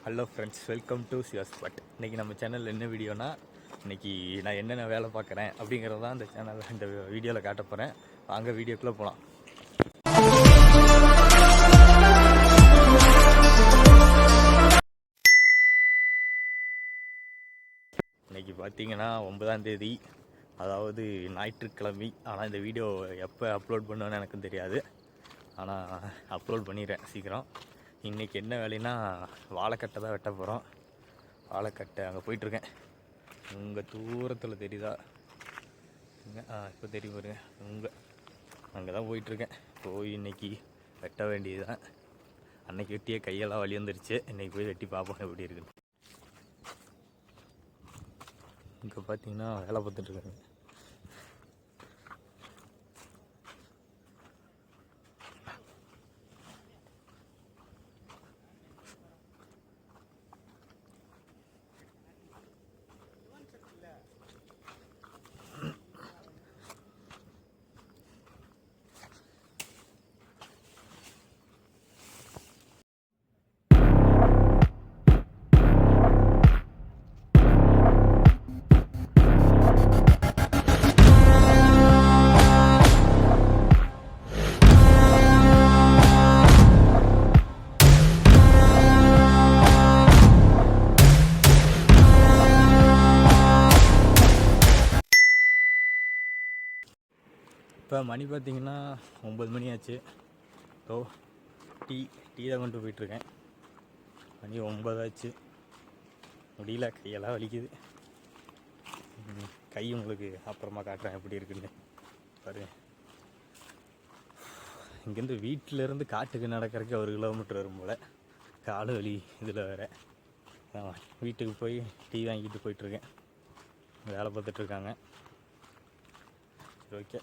Hello friends, welcome to Siva spot. இன்றைக்கி நம்ம சேனலில் என்ன வீடியோனா, இன்றைக்கி நான் என்னென்ன வேலை பார்க்குறேன் அப்படிங்கிறது தான் இந்த சேனலில் இந்த வீடியோவில் காட்ட போகிறேன். வாங்க வீடியோக்குள்ளே போகலாம். இன்றைக்கி பார்த்தீங்கன்னா 9ஆம் தேதி, அதாவது ஞாயிற்றுக்கிழமை. ஆனால் இந்த வீடியோ எப்போ அப்லோட் பண்ணுவேன்னு எனக்கும் தெரியாது. ஆனால் அப்லோட் பண்ணிடுறேன் சீக்கிரம். இன்றைக்கி என்ன வேலைன்னா, வாழைக்கட்டை தான் வெட்ட போகிறோம். வாழைக்கட்டை அங்கே போயிட்டுருக்கேன். உங்கள் தூரத்தில் தெரியுதா? இப்போ தெரியும் பாருங்க. அங்கே தான் போயிட்டுருக்கேன். போய் இன்றைக்கி வெட்ட வேண்டியது தான். அன்றைக்கி வெட்டியே கையெல்லாம் வலி வந்துருச்சு. இன்றைக்கி போய் வெட்டி பார்ப்போம் எப்படி இருக்குன்னு. இங்கே பார்த்தீங்கன்னா வேலை பார்த்துட்ருக்காங்க. இப்போ மணி பார்த்திங்கன்னா 9 மணி ஆச்சு. டீ தான் கொண்டு போயிட்டுருக்கேன். மணி 9 ஆச்சு. முடியல, கையெல்லாம் வலிக்குது. கை உங்களுக்கு அப்புறமா காட்டுறேன் எப்படி இருக்குன்னு பாருங்க. இங்கேருந்து வீட்டிலேருந்து காட்டுக்கு நடக்கிறதுக்கு 1 கிலோமீட்டர் வரும் போல். காலு வலி இதில் வேறு. வீட்டுக்கு போய் டீ வாங்கிட்டு போயிட்டுருக்கேன். வேலை பார்த்துட்ருக்காங்க. சரி, ஓகே.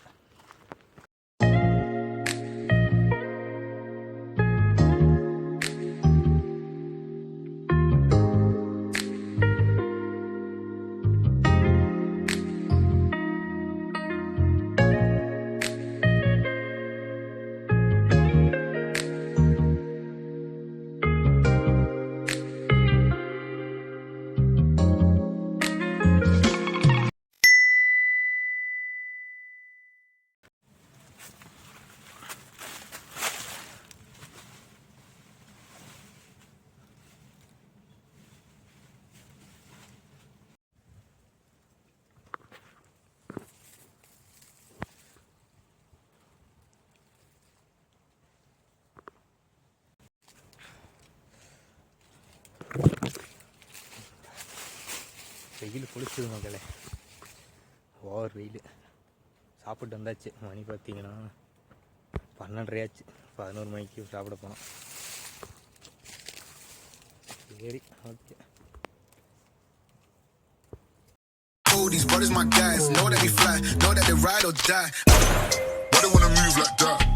வெயில் குளிச்சுது மக்களே, ஓவர் வெயில். சாப்பிட்டு வந்தாச்சு. மணி பார்த்தீங்கன்னா 12:30 ஆச்சு. 11 மணிக்கு சாப்பிட போனோம். சரி, okay. These brothers my guys, know that we fly, know that they ride or die. Why they wanna move like that?